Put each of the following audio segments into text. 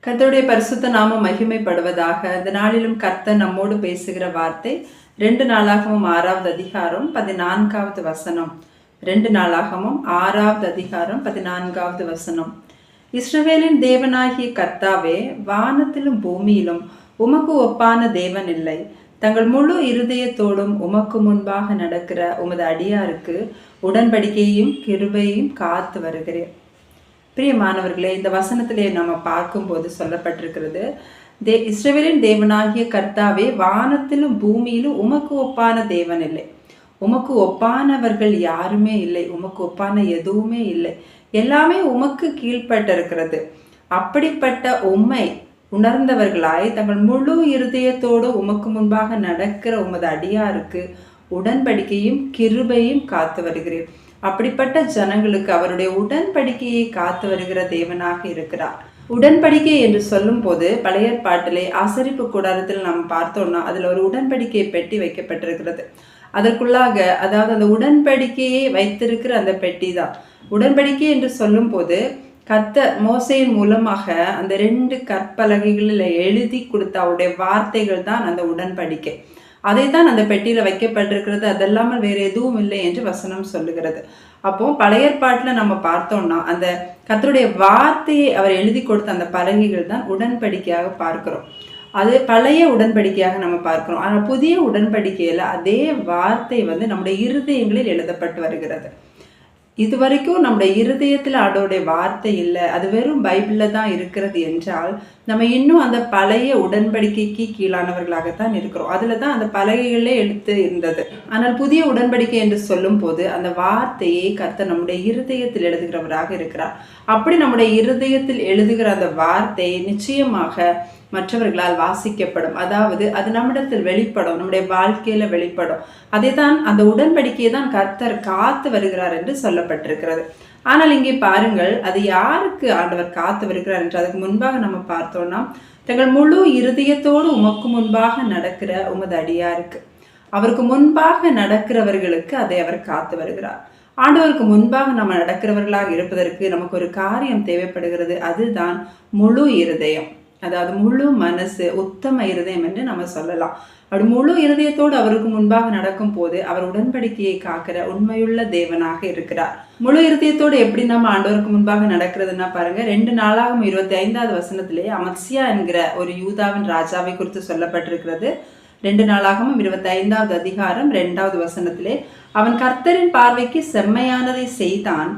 கர்த்தருடைய பரிசுத்த நாமம் மகிமைப்படுவதாக. இந்த நாளிலும் கர்த்தர் நம்மோடு பேசுகிற வார்த்தை 2 நாளாகமும் 6வது அதிகாரம் 14வது வசனம். 2 நாளாகமும் 6வது அதிகாரம் 14வது வசனம். இஸ்ரவேலின் தேவனாகிய கர்த்தாவே, வானத்திலும் பூமியிலும் உமக்கு ஒப்பான தேவன் இல்லை. தங்கள் முழு இருதயத்தோடும் உமக்கு முன்பாக நடக்கிற உமது அடியாருக்கு உடன்படிக்கையும் கிருபையும் காத்து வருகிறேன். பிரியமானவர்களே, இந்த வசனத்திலே நம்ம பார்க்கும்போது சொல்லப்பட்டிருக்கிறது, இஸ்ரவேலின் தேவனாகிய கர்த்தாவே, வானத்திலும் பூமியிலும் உமக்கு ஒப்பான தேவன் இல்லை. உமக்கு ஒப்பானவர்கள் யாருமே இல்லை. உமக்கு ஒப்பான எதுவுமே இல்லை. எல்லாமே உமக்கு கீழ்பட்டிருக்கிறது. அப்படிப்பட்ட உம்மை உணர்ந்தவர்களாய் தங்கள் முழு இருதயத்தோடு உமக்கு முன்பாக நடக்கிற உமது அடியாருக்கு உடன்படிக்கையும் கிருபையும் காத்து வருகிறேன். அப்படிப்பட்ட ஜனங்களுக்கு அவருடைய உடன்படிக்கையை காத்து வருகிற தேவனாக இருக்கிறார். உடன்படிக்கை என்று சொல்லும் போது பழைய ஏற்பாட்டிலே ஆசரிப்பு கூடாரத்தில் நாம் பார்த்தோம்னா அதுல ஒரு உடன்படிக்கை பெட்டி வைக்கப்பட்டிருக்கிறது. அதற்குள்ளாக, அதாவது அந்த உடன்படிக்கையை வைத்திருக்கிற அந்த பெட்டி தான் உடன்படிக்கை என்று சொல்லும் போது கர்த்தர் மோசேயின் மூலமாக அந்த 2 கற்பலகைகளில் எழுதி கொடுத்த அவருடைய வார்த்தைகள் தான் அந்த உடன்படிக்கை. அதைத்தான் அந்த பெட்டியில வைக்கப்பட்டிருக்கிறது. அதெல்லாமல் வேற எதுவும் இல்லை என்று வசனம் சொல்லுகிறது. அப்போ பழைய ஏற்பாட்டில் நம்ம பார்த்தோம்னா அந்த கர்த்தருடைய வார்த்தையை அவர் எழுதி கொடுத்த அந்த பலகைகள் தான் உடன்படிக்கையாக பார்க்கிறோம். அது பழைய உடன்படிக்கையாக நம்ம பார்க்கிறோம். ஆனால் புதிய உடன்படிக்கையில அதே வார்த்தை நம்முடைய இருதயங்களில் எழுதப்பட்டு வருகிறது. இதுவரைக்கும் நம்முடைய இருதயத்தில் அதோடைய வார்த்தை இல்லை, அது வெறும் பைபிளில் தான் இருக்கிறது என்றால் நம்ம இன்னும் அந்த பழைய உடன்படிக்கைக்கு கீழானவர்களாகத்தான் இருக்கிறோம். அதில் தான் அந்த பலகைகளே எழுத்து இருந்தது. ஆனால் புதிய உடன்படிக்கை என்று சொல்லும் போது அந்த வார்த்தையை கர்த்தர் நம்முடைய இருதயத்தில் எழுதுகிறவராக இருக்கிறார். அப்படி நம்முடைய இருதயத்தில் எழுதுகிற அந்த வார்த்தை நிச்சயமாக மற்றவர்களால் வாசிக்கப்படும். அதாவது அது நம்மிடத்தில் வெளிப்படும், நம்முடைய வாழ்க்கையில வெளிப்படும். அதை தான் அந்த உடன்படிக்கையை தான் கர்த்தர் காத்து வருகிறார் என்று சொல்லப்பட்டிருக்கிறது. ஆனால் இங்கே பாருங்கள், அது யாருக்கு ஆண்டவர் காத்து வருகிறார் என்று அதுக்கு முன்பாக நம்ம பார்த்தோம்னா, தங்கள் முழு இருதயத்தோடு உமக்கு முன்பாக நடக்கிற உமது அடியாருக்கு, அவருக்கு முன்பாக நடக்கிறவர்களுக்கு அதை அவர் காத்து வருகிறார். ஆண்டவருக்கு முன்பாக நம்ம நடக்கிறவர்களாக இருப்பதற்கு நமக்கு ஒரு காரியம் தேவைப்படுகிறது. அதுதான் முழு இருதயம், அதாவது முழு மனசு, உத்தம இருதயம் என்று நம்ம சொல்லலாம். அப்படி முழு இருதயத்தோடு அவருக்கு முன்பாக நடக்கும் போது அவர் உடன்படிக்கையை காக்கிற உண்மையுள்ள தேவனாக இருக்கிறார். முழு இருதயத்தோடு எப்படி நம்ம ஆண்டவருக்கு முன்பாக நடக்கிறதுன்னா பாருங்க, 2 நாளாகவும் 25வது வசனத்திலே அமத்சியா என்கிற ஒரு யூதாவின் ராஜாவை குறித்து சொல்லப்பட்டிருக்கிறது. 2 நாளாகவும் 25வது அதிகாரம் 2வது வசனத்திலே, அவன் கர்த்தரின் பார்வைக்கு செம்மையானதை செய்தான்,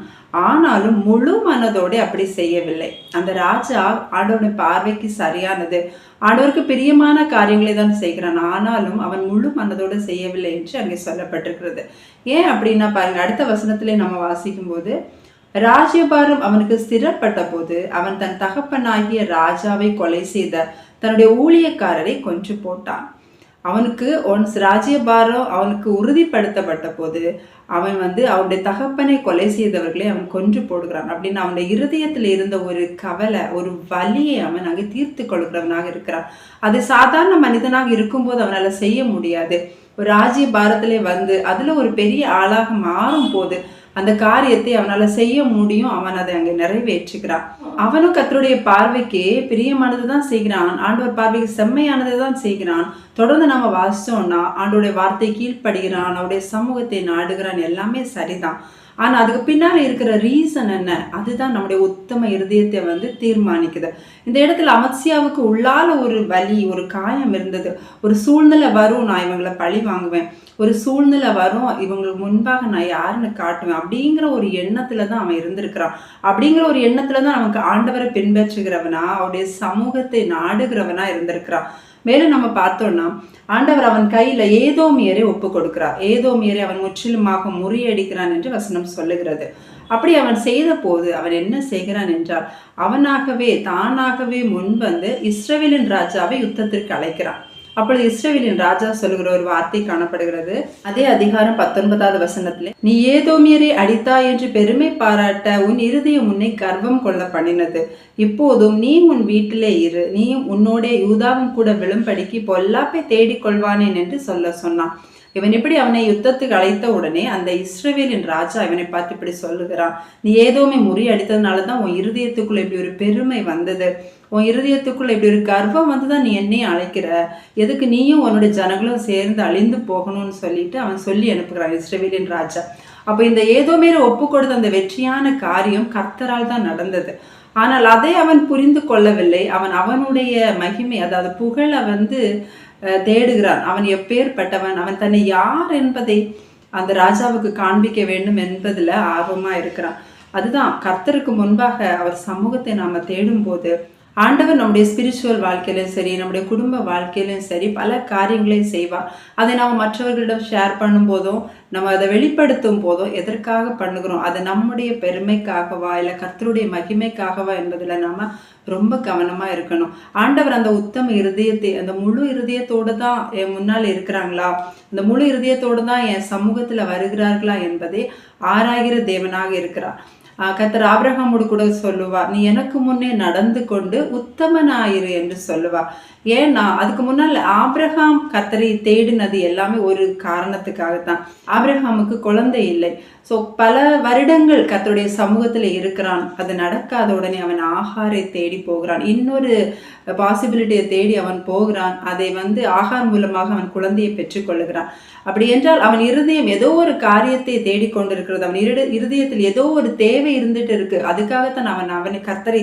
ஆனாலும் முழு மனதோடு அப்படி செய்யவில்லை. அந்த ராஜா ஆண்டவனுடைய பார்வைக்கு சரியானது, ஆண்டவருக்கு பிரியமான காரியங்களை தான் செய்கிறான், ஆனாலும் அவன் முழு மனதோடு செய்யவில்லை என்று அங்கே சொல்லப்பட்டிருக்கிறது. ஏன் அப்படின்னா பாருங்க, அடுத்த வசனத்திலே நம்ம வாசிக்கும் போது, ராஜ்யபாரம் அவனுக்கு ஸ்திரப்பட்ட போது அவன் தன் தகப்பனாகிய ராஜாவை கொலை செய்த தன்னுடைய ஊழியக்காரரை கொன்று போட்டான். அவனுக்கு ராஜ்யபாரம் அவனுக்கு உறுதிப்படுத்தப்பட்ட போது அவன் அவனுடைய தகப்பனை கொலை செய்தவர்களை அவன் கொன்று போடுகிறான். அப்படின்னு அவனுடைய இருதயத்தில் இருந்த ஒரு கவலை, ஒரு வலியை அவன் அங்கே தீர்த்து கொள்கிறவனாக இருக்கிறான். அது சாதாரண மனிதனாக இருக்கும்போது அவனால் செய்ய முடியாது. ஒரு ராஜ்யபாரத்திலே அதுல ஒரு பெரிய ஆளாக மாறும் போது அந்த காரியத்தை அவனால் செய்ய முடியும். அவன் அதை அங்கே நிறைவேற்றுகிறான். அவனும் கர்த்தருடைய பார்வைக்கு பிரியமானது தான் செய்கிறான், ஆண்டவர் பார்வைக்கு செம்மையானது தான் செய்கிறான். தொடர்ந்து நம்ம வாசிச்சோம்னா ஆண்டோடைய வார்த்தை கீழ்ப்படுகிறான், அவருடைய சமூகத்தை நாடுகிறான், எல்லாமே சரிதான். ஆனால் அதுக்கு பின்னால் இருக்கிற ரீசன் என்ன? அதுதான் நம்முடைய உத்தம இருதயத்தை தீர்மானிக்குது. இந்த இடத்துல அமத்சியாவுக்கு உள்ளால ஒரு வலி, ஒரு காயம் இருந்தது. ஒரு சூழ்நிலை வரும், நான் இவங்களை பழி வாங்குவேன், ஒரு சூழ்நிலை வரும், இவங்களுக்கு முன்பாக நான் யாருன்னு காட்டுவேன் அப்படிங்கிற ஒரு எண்ணத்துல தான் அவன் இருந்திருக்கிறான். அப்படிங்கிற ஒரு எண்ணத்துல தான் அவனுக்கு ஆண்டவரை பின்பற்றுகிறவனா, அவருடைய சமூகத்தை நாடுகிறவனா இருந்திருக்கிறான். மேலும் நம்ம பார்த்தோம்னா ஆண்டவர் அவன் கையில ஏதோமியரை ஒப்பு கொடுக்கிறார். ஏதோமியரை அவன் முற்றிலுமாக முறியடிக்கிறான் என்று வசனம் சொல்லுகிறது. அப்படி அவன் செய்த போது அவன் என்ன செய்கிறான் என்றால், அவனாகவே தானாகவே முன்வந்து இஸ்ரவேலின் ராஜாவை யுத்தத்திற்கு அழைக்கிறான். அப்பொழுது இஸ்ரவேலின் ராஜா சொல்லுகிற ஒரு வார்த்தை காணப்படுகிறது. அதே அதிகாரம் 19வது வசனத்திலே, நீ ஏதோமியரை அடித்தாய் என்று பெருமை பாராட்ட உன் இருதயம் உன்னை கர்வம் கொள்ள பண்ணினது. இப்போதும் நீ உன் வீட்டிலே இரு, நீயும் உன்னோட யூதாவும் கூட விழும்படிக்கு பொல்லாப்பை தேடிக் கொள்வானேன் என்று சொன்னான். இவன் இப்படி அவனை யுத்தத்துக்கு அழைத்த உடனே அந்த இஸ்ரவேலின் ராஜா இவனை பார்த்து இப்படி சொல்லுகிறான், நீ ஏதோமே முறியடித்ததுனால தான் உன் இருதயத்துக்குள்ள இப்படி ஒரு பெருமை வந்தது, உன் இருதயத்துக்குள்ள இப்படி ஒரு கர்வம் வந்துதான் நீ என்னையும் அழைக்கிற, எதுக்கு நீயும் உன்னுடைய ஜனங்களும் சேர்ந்து அழிந்து போகணும்னு சொல்லிட்டு அவன் சொல்லி அனுப்புகிறான் இஸ்ரவேலின் ராஜா. அப்போ இந்த ஏதோமேல ஒப்பு கொடுத்த அந்த வெற்றியான காரியம் கர்த்தரால் தான் நடந்தது. ஆனால் அதை அவன் புரிந்து கொள்ளவில்லை. அவனுடைய மகிமை, அதாவது புகழை தேடுகிறான். அவன் எப்பேற்பட்டவன், அவன் தன்னை யார் என்பதை அந்த ராஜாவுக்கு காண்பிக்க வேண்டும் என்பதில் ஆர்வமாக இருக்கிறான். அதுதான் கர்த்தருக்கு முன்பாக அவர் சமூகத்தை நாம் தேடும்போது ஆண்டவர் நம்முடைய ஸ்பிரிச்சுவல் வாழ்க்கையிலும் சரி, நம்முடைய குடும்ப வாழ்க்கையிலும் சரி பல காரியங்களையும் செய்வார். அதை நாம் மற்றவர்களிடம் ஷேர் பண்ணும் போதும், நம்ம அதை வெளிப்படுத்தும் போதும் எதற்காக பண்ணுகிறோம், அது நம்முடைய பெருமைக்காகவா இல்லை கர்த்தருடைய மகிமைக்காகவா என்பதில் நாம் ரொம்ப கவனமாக இருக்கணும். ஆண்டவர் அந்த உத்தம இருதயத்தை, அந்த முழு இருதயத்தோடு தான் என் முன்னால் இருக்கிறாங்களா, அந்த முழு இருதயத்தோடு தான் என் சமூகத்தில் வருகிறார்களா என்பதை ஆராய்கிற தேவனாக இருக்கிறார். கர்த்தர் ஆபிரகாமோடு கூட சொல்லுவார், நீ எனக்கு முன்னே நடந்து கொண்டு உத்தமனாயிரு என்று சொல்லுவார். ஏன்னா அதுக்கு முன்னால் ஆபிரகாம் கர்த்தரை தேடினது எல்லாமே ஒரு காரணத்துக்காகத்தான். ஆபிரகாமுக்கு குழந்தை இல்லை. ஸோ பல வருடங்கள் கர்த்தருடைய சமூகத்தில் இருக்கிறான். அது நடக்காத உடனே அவன் ஆகாரை தேடி போகிறான், இன்னொரு பாசிபிலிட்டியை தேடி அவன் போகிறான். அதை ஆகார் மூலமாக அவன் குழந்தையை பெற்றுக்கொள்ளுகிறான். அப்படி என்றால் அவன் இருதயம் ஏதோ ஒரு காரியத்தை தேடிக்கொண்டிருக்கிறது, அவன் இருதயத்தில் ஏதோ ஒரு தேவை இருந்துட்டு இருக்கு. அதுக்காகத்தான் அவனை கர்த்தரை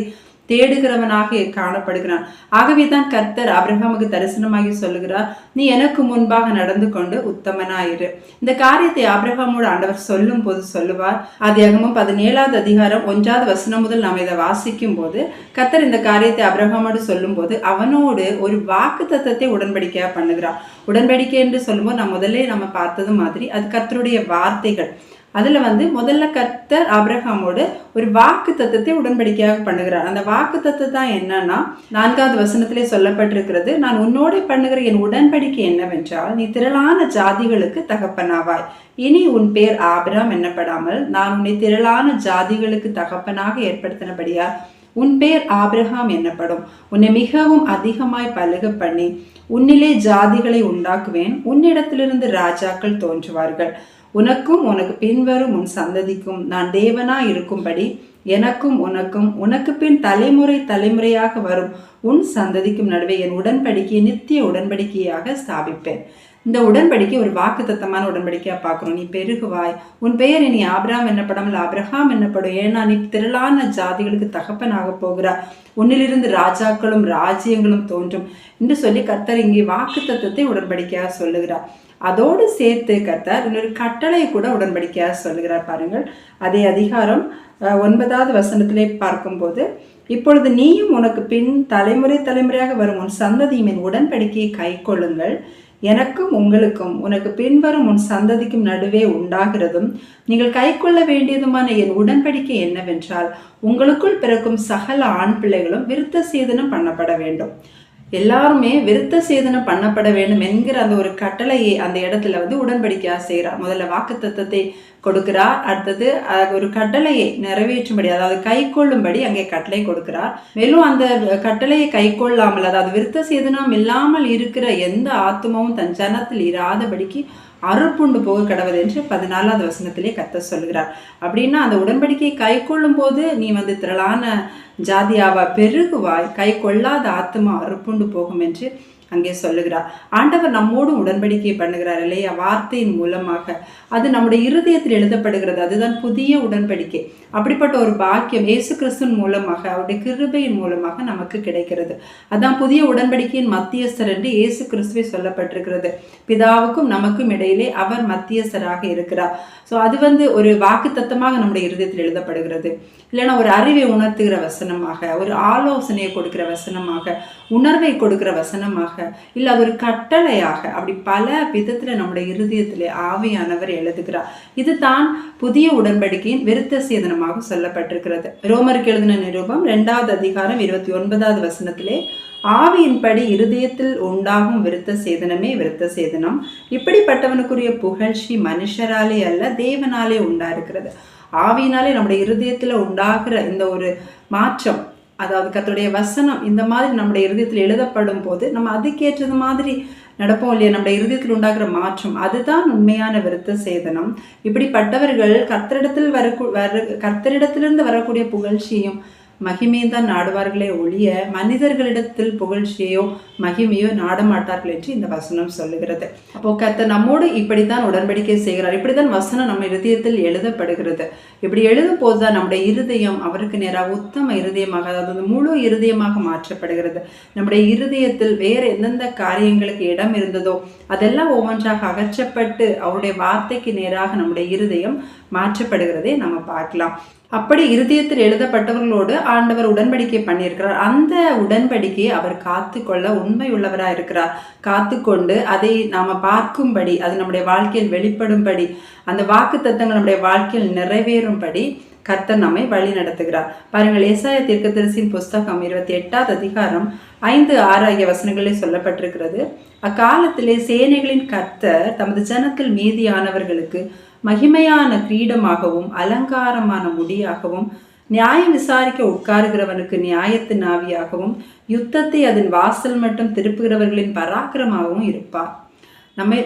தேடுகிறவனாக காணப்படுகிறான். ஆகவே தான் கர்த்தர் ஆபிரகாமுக்கு தரிசனமாகி சொல்லுகிறார், நீ எனக்கு முன்பாக நடந்து கொண்டு உத்தமனாயிரு. இந்த காரியத்தை ஆபிரகாமோடு ஆண்டவர் சொல்லும் போது சொல்லுவார். ஆதியாகமம் 17வது அதிகாரம் 1வது வசனம் முதல் நாம் இதை வாசிக்கும் போது கர்த்தர் இந்த காரியத்தை ஆபிரகாமோடு சொல்லும் போது அவனோடு ஒரு வாக்கு தத்தத்தை உடன்படிக்கையா பண்ணுகிறார். உடன்படிக்கை என்று சொல்லும்போது நம்ம பார்த்தது மாதிரி அது கர்த்தருடைய வார்த்தைகள். அதில் முதல்ல கர்த்தர் ஆபிரகாமோடு ஒரு வாக்கு தத்தத்தை உடன்படிக்கையாக பண்ணுகிறார். அந்த வாக்கு தத்தம் தான் என்னன்னா 4வது வசனத்திலே சொல்லப்பட்டிருக்கிறது, நான் உன்னோடு பண்ணுகிற என் உடன்படிக்கை என்னவென்றால், நீ திரளான ஜாதிகளுக்கு தகப்பனாவாய். இனி உன் பேர் ஆபிராம் என்னப்படாமல் நான் உன்னை திரளான ஜாதிகளுக்கு தகப்பனாக ஏற்படுத்தினபடியா உன் பேர் ஆபிரகாம் என்னப்படும். உன்னை மிகவும் அதிகமாய் பலுக பண்ணி உன்னிலே ஜாதிகளை உண்டாக்குவேன். உன்னிடத்திலிருந்து ராஜாக்கள் தோன்றுவார்கள். உனக்கும் உனக்கு பின்வரும் உன் சந்ததிக்கும் நான் தேவனாய் இருக்கும்படி எனக்கும் உனக்கும் உனக்கு பின் தலைமுறை தலைமுறையாக வரும் உன் சந்ததிக்கும் நடுவே என் உடன்படிக்கையை நித்திய உடன்படிக்கையாக ஸ்தாபிப்பேன். இந்த உடன்படிக்கை ஒரு வாக்கு தத்தமான உடன்படிக்கையா பார்க்கணும். நீ பெருகுவாய், உன் பெயர் இனி ஆபிராம் என்னப்படாமல் ஆபிரகாம் என்னப்படும், ஏன்னா நீ திரளான ஜாதிகளுக்கு தகப்பனாக போகிறார். உன்னிலிருந்து ராஜாக்களும் ராஜ்யங்களும் தோன்றும் என்று சொல்லி கர்த்தர் இங்கே வாக்கு தத்தத்தை உடன்படிக்கையாக சொல்லுகிறார். அதோடு சேர்த்து கர்த்தர் இன்னொரு கட்டளை கூட உடன்படிக்கையாக சொல்லுகிறார். பாருங்கள், அதே அதிகாரம் 9வது வசனத்திலே பார்க்கும்போது, இப்பொழுது நீயும் உனக்கு பின் தலைமுறை தலைமுறையாக வரும் உன் சந்ததியும் என் உடன்படிக்கையை கை கொள்ளுங்கள். எனக்கும் உங்களுக்கும் உனக்கு பின்வரும் உன் சந்ததிக்கும் நடுவே உண்டாகிறதும் நீங்கள் கை கொள்ள வேண்டியதுமான என் உடன்படிக்கை என்னவென்றால், உங்களுக்குள் பிறக்கும் சகல ஆண் பிள்ளைகளும் விருத்த சேதனம் பண்ணப்பட வேண்டும். எல்லாருமே விருத்த சேதனம் பண்ணப்பட வேண்டும் என்கிற அந்த ஒரு கட்டளையை அந்த இடத்துல உடன்படிக்கையா செய்கிறார். முதல்ல வாக்கு தத்தத்தை கொடுக்கிறார், அடுத்தது ஒரு கட்டளையை நிறைவேற்றும்படி, அதாவது கை கொள்ளும்படி அங்கே கட்டளை கொடுக்கிறார். மேலும் அந்த கட்டளையை கை கொள்ளாமல், அதாவது விருத்த சேதனம் இல்லாமல் இருக்கிற எந்த ஆத்மாவும் தன் ஜனத்தில் இராதபடிக்கு அருள்புண்டு போக கடவுது என்று 14வது வசனத்திலே கர்த்தர் சொல்கிறார். அப்படின்னா அந்த உடன்படிக்கையை கை கொள்ளும் போது நீ திரளான ஜாதியாவா பெருகுவாய், கை கொள்ளாத ஆத்மா அறுப்புண்டு போகும் என்று அங்கே சொல்லுகிறார். ஆண்டவர் நம்மோடும் உடன்படிக்கை பண்ணுகிறார் இல்லையா, வார்த்தையின் மூலமாக. அது நம்முடைய இருதயத்தில் எழுதப்படுகிறது. அதுதான் புதிய உடன்படிக்கை. அப்படிப்பட்ட ஒரு பாக்கியம் இயேசு கிறிஸ்துவின் மூலமாக, அவருடைய கிருபையின் மூலமாக நமக்கு கிடைக்கிறது. அதான் புதிய உடன்படிக்கையின் மத்தியஸ்தர் என்று இயேசு கிறிஸ்துவை சொல்லப்பட்டிருக்கிறது. பிதாவுக்கும் நமக்கும் இடையிலே அவர் மத்தியஸ்தராக இருக்கிறார். ஸோ அது ஒரு வாக்கு தத்தமாக நம்முடைய இருதயத்தில் எழுதப்படுகிறது. இல்லைன்னா ஒரு அறிவை உணர்த்துகிற வசனமாக, ஒரு ஆலோசனையை கொடுக்கிற வசனமாக, உணர்வை கொடுக்கிற வசனமாக, இல்லை அது ஒரு கட்டளையாக, அப்படி பல விதத்தில் நம்முடைய இருதயத்திலே ஆவியானவர் எழுதுகிறார். இதுதான் புதிய உடன்படிக்கையின் விருத்த சேதனமாக சொல்லப்பட்டிருக்கிறது. ரோமருக்கு எழுதின நிருபம் 2வது அதிகாரம் 29வது வசனத்திலே, ஆவியின்படி இருதயத்தில் உண்டாகும் விருத்த சேதனமே விருத்த சேதனம். இப்படிப்பட்டவனுக்குரிய புகழ்ச்சி மனுஷராலே அல்ல தேவனாலே உண்டாயிருக்கிறது. ஆவியினாலே நம்முடைய இருதயத்தில் உண்டாகிற இந்த ஒரு மாற்றம், அதாவது கர்த்தருடைய வசனம் இந்த மாதிரி நம்முடைய இருதயத்தில் எழுதப்படும் போது நம்ம அதுக்கேற்றது மாதிரி நடப்போம் இல்லையா? நம்முடைய இருதயத்தில் உண்டாகிற மாற்றம் அதுதான் உண்மையான விருத்த சேதனம். இப்படிப்பட்டவர்கள் கர்த்தரிடத்திலிருந்து வரக்கூடிய புகழ்ச்சியும் மகிமையும் தான் நாடுவார்களே ஒழிய மனிதர்களிடத்தில் புகழ்ச்சியோ மகிமையோ நாடமாட்டார்கள் என்று இந்த வசனம் சொல்லுகிறது. அப்போ கர்த்தர் நம்மோடு இப்படித்தான் உடன்படிக்கை செய்கிறார். இப்படித்தான் வசனம் நம்ம இருதயத்தில் எழுதப்படுகிறது. இப்படி எழுதும் போதுதான் நம்முடைய இருதயம் அவருக்கு நேராக உத்தம இருதயமாக, அதாவது முழு இருதயமாக மாற்றப்படுகிறது. நம்முடைய இருதயத்தில் வேறு எந்தெந்த காரியங்களுக்கு இடம் இருந்ததோ அதெல்லாம் ஒவ்வொன்றாக அகற்றப்பட்டு அவருடைய வார்த்தைக்கு நேராக நம்முடைய இருதயம் மாற்றப்படுகிறதை நம்ம பார்க்கலாம். அப்படி இருதயத்தில் எழுதப்பட்டவர்களோடு ஆண்டவர் உடன்படிக்கை பண்ணியிருக்கிறார். அந்த உடன்படிக்கையை அவர் காத்து கொள்ள உண்மை உள்ளவராக இருக்கிறார். காத்து கொண்டு அதை நாம் பார்க்கும்படி, அது நம்முடைய வாழ்க்கையில் வெளிப்படும்படி, அந்த வாக்கு தத்தங்கள் நம்முடைய வாழ்க்கையில் நிறைவேறும்படி கர்த்தர் நம்மை வழி நடத்துகிறார். பாருங்கள், ஏசாயா தீர்க்கதரிசியின் புஸ்தகம் 28வது அதிகாரம் 5-6 ஆகிய வசனங்களில் சொல்லப்பட்டிருக்கிறது. அக்காலத்திலே சேனைகளின் கர்த்தர் தமது ஜனத்தில் மீதியானவர்களுக்கு மகிமையான கிரீடமாகவும் அலங்காரமான முடியாகவும், நியாயம் விசாரிக்க உட்காருகிறவனுக்கு நியாயத்தின் ஆவியாகவும், யுத்தத்தை அதன் வாசல் மட்டும் திருப்புகிறவர்களின் பராக்கிரமாகவும் இருப்பார்.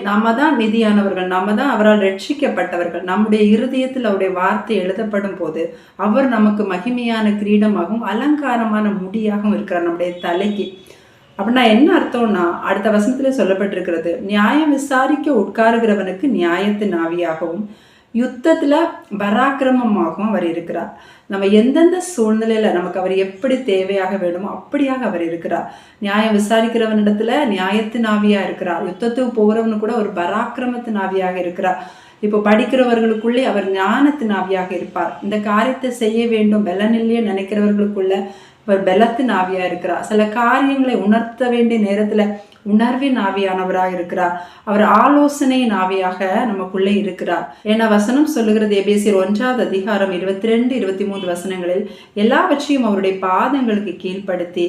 நாம தான் மீதியானவர்கள், நாம தான் அவரால் ரட்சிக்கப்பட்டவர்கள். நம்முடைய இருதயத்தில் அவருடைய வார்த்தை எழுதப்படும் போது அவர் நமக்கு மகிமையான கிரீடமாகவும் அலங்காரமான முடியாகவும் இருக்கிறார் நம்முடைய தலைக்கு. அப்படின்னா என்ன அர்த்தம்னா, அடுத்த வசனத்திலே சொல்லப்பட்டிருக்கிறது, நியாயம் விசாரிக்க உட்காருகிறவனுக்கு நியாயத்தின் ஆவியாகவும் யுத்தத்துல பராக்கிரமமாகவும் அவர் இருக்கிறார். நம்ம எந்தெந்த சூழ்நிலையில நமக்கு அவர் எப்படி தேவையாக வேண்டுமோ அப்படியாக அவர் இருக்கிறார். நியாயம் விசாரிக்கிறவனிடத்துல நியாயத்தின் ஆவியா இருக்கிறார். யுத்தத்துக்கு போகிறவனு கூட ஒரு பராக்கிரமத்தின் ஆவியாக இருக்கிறார். இப்போ படிக்கிறவர்களுக்குள்ளே அவர் ஞானத்தின் ஆவியாக இருப்பார். இந்த காரியத்தை செய்ய வேண்டும் பலனில்லையே நினைக்கிறவர்களுக்குள்ள அவர் பலத்தின் ஆவியா இருக்கிறார். சில காரியங்களை உணர்த்த வேண்டிய நேரத்துல உணர்வின் ஆவியானவராக இருக்கிறார். அவர் ஆலோசனையின் ஆவியாக நமக்குள்ளே இருக்கிறார். ஏன்னா வசனம் சொல்லுகிறது, எபேசியர் 1வது அதிகாரம் 22-23 வசனங்களில், எல்லாவற்றையும் அவருடைய பாதங்களுக்கு கீழ்ப்படுத்தி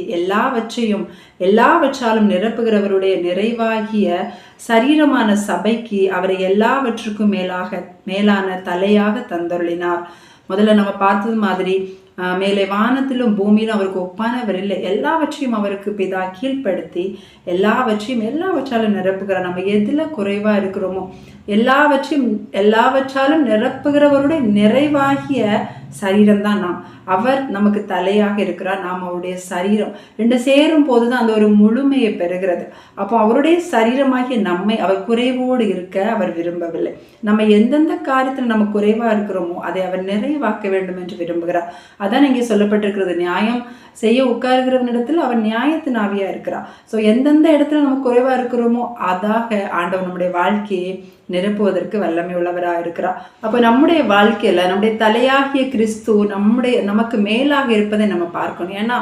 எல்லாவற்றாலும் நிரப்புகிறவருடைய நிறைவாகிய சரீரமான சபைக்கு அவரை எல்லாவற்றுக்கும் மேலான தலையாக தந்தருளினார். முதல்ல நம்ம பார்த்தது மாதிரி மேலே வானத்திலும் பூமியிலும் அவருக்கு ஒப்பானவர் இல்லை. எல்லாவற்றையும் அவருக்கு பிதா கீழ்ப்படுத்தி எல்லாவற்றாலும் நிரப்புகிறார். நம்ம எதில் குறைவா இருக்கிறோமோ எல்லாவற்றாலும் நிரப்புகிறவருடைய நிறைவாகிய சரீரம் தான் நாம். அவர் நமக்கு தலையாக இருக்கிறார், நாம் அவருடைய சரீரம். ரெண்டு சேரும் போதுதான் அந்த ஒரு முழுமையை பெறுகிறது. அப்போ அவருடைய சரீரமாகிய நம்மை அவர் குறைவோடு இருக்க அவர் விரும்பவில்லை. நம்ம எந்தெந்த காரியத்தில் நம்ம குறைவா இருக்கிறோமோ அதை அவர் நிறைவாக்க வேண்டும் என்று விரும்புகிறார். அதான் இங்கே சொல்லப்பட்டிருக்கிறது, நியாயம் செய்ய உட்காருகிறவனிடத்தில் அவர் நியாயத்தின் ஆவியா இருக்கிறார். ஸோ எந்தெந்த இடத்துல நம்ம குறைவா இருக்கிறோமோ அதாக ஆண்டவர் நம்முடைய வாழ்க்கையை நிரப்புவதற்கு வல்லமை உள்ளவராக இருக்கிறார். அப்போ நம்முடைய வாழ்க்கையில நம்முடைய தலையாகிய கிறிஸ்து நமக்கு மேலாக இருப்பதை நம்ம பார்க்கணும். ஏன்னா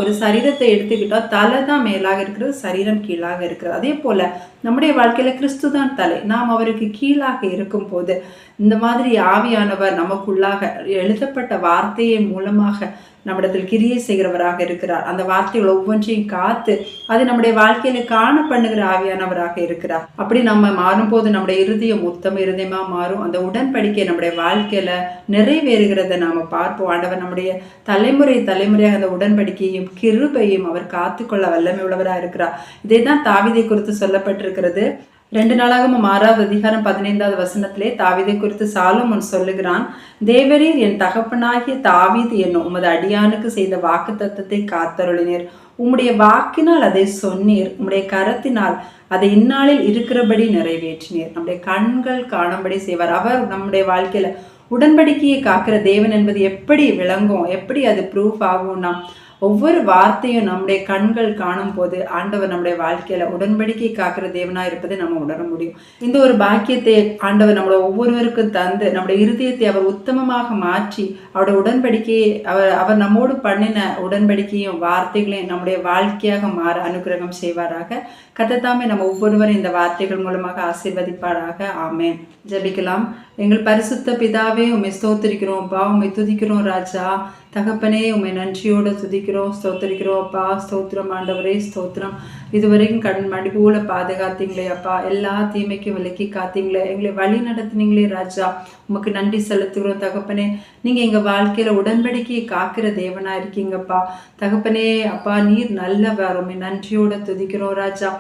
ஒரு சரீரத்தை எடுத்துக்கிட்டா தலை தான் மேலாக இருக்கிறது, சரீரம் கீழாக இருக்கிறது. அதே போல நம்முடைய வாழ்க்கையில கிறிஸ்து தான் தலை, நாம் அவருக்கு கீழாக இருக்கும் போது இந்த மாதிரி ஆவியானவர் நமக்குள்ளாக எழுதப்பட்ட வார்த்தையை மூலமாக நம்மிடத்தில் கிரியை செய்கிறவராக இருக்கிறார். அந்த வார்த்தைகள் ஒவ்வொன்றையும் காத்து அது நம்முடைய வாழ்க்கையில காண பண்ணுகிற ஆவியானவராக இருக்கிறார். அப்படி நம்ம மாறும்போது நம்முடைய இருதயம் உத்தம இருதயமா மாறும். அந்த உடன்படிக்கை நம்முடைய வாழ்க்கையில நிறைவேறுகிறத நாம பார்ப்போம். ஆண்டவர் நம்முடைய தலைமுறையாக அந்த உடன்படிக்கையும் கிருபையும் அவர் காத்துக்கொள்ள வல்லமை உள்ளவராக இருக்கிறார். இதை தான் தாவீதை குறித்து சொல்லப்பட்டிருக்கிறது. 2 நாளாகமம் 6வது அதிகாரம் 15வது வசனத்திலே தாவீதை குறித்து சாலமோன் சொல்லுகிறான், தேவரீர் என் தகப்பனாகிய தாவீது என்னும் உமது அடியானுக்கு செய்த வாக்கு தத்தத்தை காத்தருளினீர். உம்முடைய வாக்கினால் அதை சொன்னீர், உம்முடைய கரத்தினால் அதை இந்நாளில் இருக்கிறபடி நிறைவேற்றினீர். நம்முடைய கண்கள் காணும்படி செய்வார். அவர் நம்முடைய வாழ்க்கையில உடன்படிக்கையை காக்கிற தேவன் என்பது எப்படி விளங்கும், எப்படி அது ப்ரூஃப் ஆகும்னா, ஒவ்வொரு வார்த்தையும் நம்முடைய கண்கள் காணும் போது ஆண்டவர் நம்முடைய வாழ்க்கையில உடன்படிக்கை காக்கிற தேவனா இருப்பதை நம்ம உணர முடியும். இந்த ஒரு பாக்கியத்தை ஆண்டவர் நம்மளோட ஒவ்வொருவருக்கும் தந்து நம்முடைய இருதயத்தை அவர் உத்தமமாக மாற்றி அவருடைய உடன்படிக்கையை அவர் நம்மோடு பண்ணின உடன்படிக்கையும் வார்த்தைகளையும் நம்முடைய வாழ்க்கையாக மாற அனுகிரகம் செய்வாராக. கர்த்தர் நம்ம ஒவ்வொருவரும் இந்த வார்த்தைகள் மூலமாக ஆசீர்வதிப்பாராக. ஆமென். ஜெபிக்கலாம். எங்கள் பரிசுத்த பிதாவே, உம்மை ஸ்தோத்திரிக்கிறோம், உம்மை துதிக்கிறோம் ராஜா. தகப்பனே உம்மை நன்றியோடு துதிக்கிறோம், ஸ்தோத்தரிக்கிறோம் அப்பா. ஸ்தோத்திரம் ஆண்டவரே, ஸ்தோத்திரம். இதுவரைக்கும் கண் மணி போல பாதுகாத்தீங்களே அப்பா, எல்லா தீமைக்கும் விலக்கி காத்தீங்களே, எங்களை வழி நடத்தினீங்களே ராஜா, உமக்கு நன்றி செலுத்துகிறோம் தகப்பனே. நீங்க எங்க வாழ்க்கையில உடன்படிக்கையை காக்கிற தேவனா இருக்கீங்கப்பா தகப்பனே. அப்பா நீர் நல்லவர், உம்மை நன்றியோட துதிக்கிறோம் ராஜா.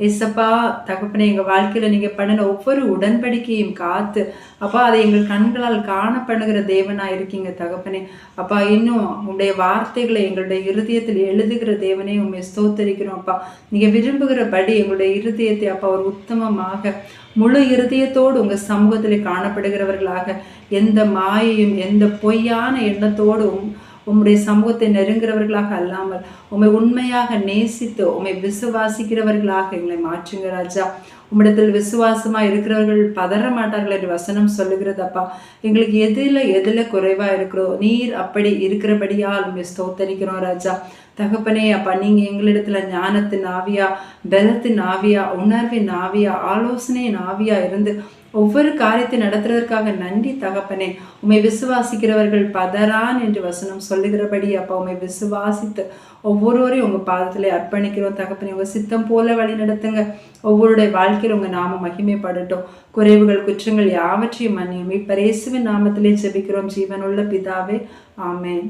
ஏசப்பா தகப்பனே, எங்கள் வாழ்க்கையில் நீங்கள் பண்ணின ஒவ்வொரு உடன்படிக்கையும் காத்து அப்பா அதை எங்கள் கண்களால் காணப்படுகிற தேவனாக இருக்கீங்க தகப்பனே. அப்பா இன்னும் உங்களுடைய வார்த்தைகளை எங்களுடைய இருதயத்தில் எழுதுகிற தேவனே உண்மை ஸ்தோத்தரிக்கிறோம் அப்பா. நீங்கள் விரும்புகிறபடி எங்களுடைய இருதயத்தை அப்பா ஒரு உத்தமமாக முழு இருதயத்தோடு உங்கள் சமூகத்தில் காணப்படுகிறவர்களாக, எந்த மாயையும் எந்த பொய்யான எண்ணத்தோடும் உம்முடைய சமூகத்தை நெருங்குறவர்களாக அல்லாமல் உம்மை உண்மையாக நேசித்து உம்மை விசுவாசிக்கிறவர்களாக எங்களை மாற்றுங்க ராஜா. உம்மிடத்தில் விசுவாசமா இருக்கிறவர்கள் பதற மாட்டார்கள் என்று வசனம் சொல்லுகிறதப்பா. எங்களுக்கு எதில் குறைவா இருக்கிறோம், நீர் அப்படி இருக்கிறபடியால் உண்மை ஸ்தோத்தரிக்கிறோம் ராஜா. தகப்பனே அப்பா, நீங்க எங்களிடத்துல ஞானத்தின் ஆவியா, பலத்தின் ஆவியா, உணர்வின் ஆவியா, ஆலோசனையின் ஆவியா இருந்து ஒவ்வொரு காரியத்தை நடத்துறதற்காக நன்றி தகப்பனே. உம்மை விசுவாசிக்கிறவர்கள் பதறான் என்று வசனம் சொல்லுகிறபடி அப்பா உம்மை விசுவாசித்து ஒவ்வொருவரையும் உங்க பாதத்துல அர்ப்பணிக்கிறோம் தகப்பனே. உங்க சித்தம் போல வழி நடத்துங்க. ஒவ்வொருடைய வாழ்க்கையில் உங்க நாம மகிமைப்படட்டும். குறைவுகள் குற்றங்கள் யாவற்றையும் மன்னியும். இப்ப இயேசுவின் நாமத்திலே ஜெபிக்கிறோம் ஜீவனுள்ள பிதாவே, ஆமென்.